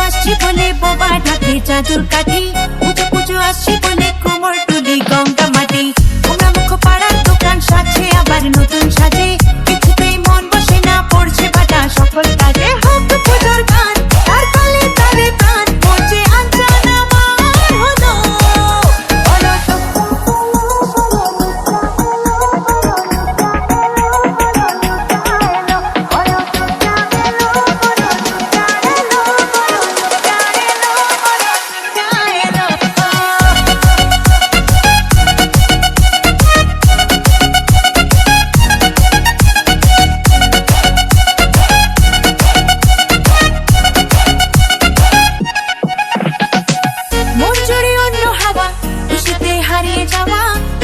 আসছে বলে বোবা ঢাকে জাদুর কাঠি, পুজো পুজো আসছে বলে কোমর তুলি গঙ্গা মাটি। তোমরা মুখ পাড়ার দোকান সাজছে আবার নতুন সাজে, কিছুতেই মন বসে না পড়ছে বাটা সকল কাজে। হোক পুজোর গান তার তালে তালে প্রাণ পড়ছে আঞ্চান আমার হলো। বলো তো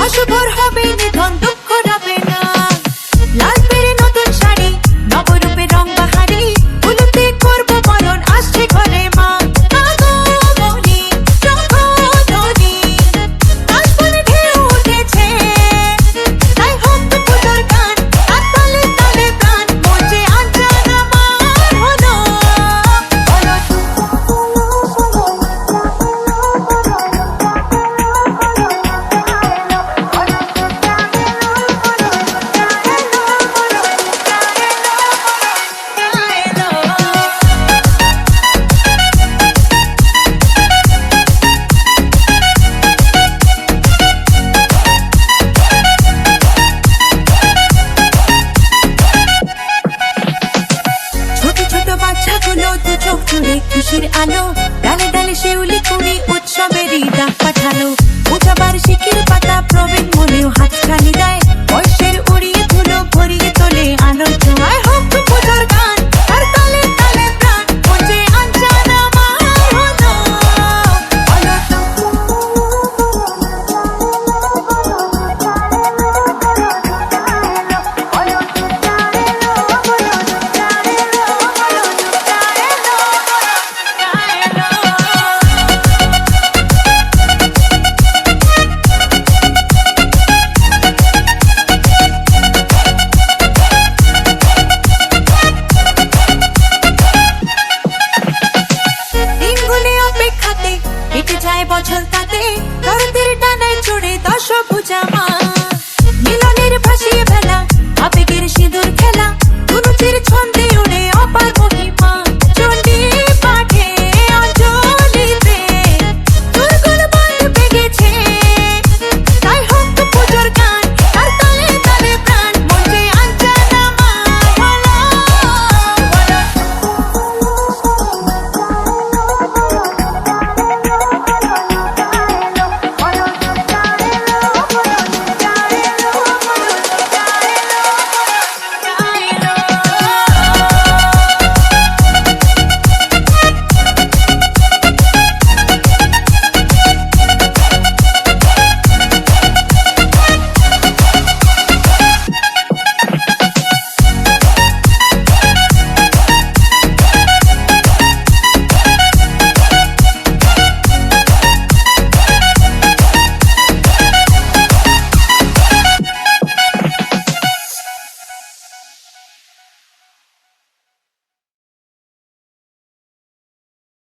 অশুভর হবে নিধন দুঃখ রবে না। লাল পেরে নতুন শাড়ি নবরূপে রং বাহারি, হলুদে করবো বরণ আসছে ঘরে মা। আগমনী রঙ্গধনী কাশবনে ঢেউ উঠেছে, তাই হোক পুজোর গান আর তালে তালে প্রাণ পড়ছে আঞ্চান আমার হলো। বলো বাচ্চাগুলো দু চোখ জুড়ে খুশির আলো, ডালে ডালে শিউলি কুড়ি উৎসবেরই ডাক পাঠালো। উঠাবার শিখির পাতা প্রবীণ মনেও হাতছানি দেয়, বয়সের উড়িয়ে ধুলো ভরিয়ে তোলে আলোর ছোঁয়ায়। হোক পুজোর গান আর তালে তালে প্রাণ পড়ছে আঞ্চান আমার হলো। বলো তো বছর তাতে দরদের ডানায় চড়ে দশভুজা মা।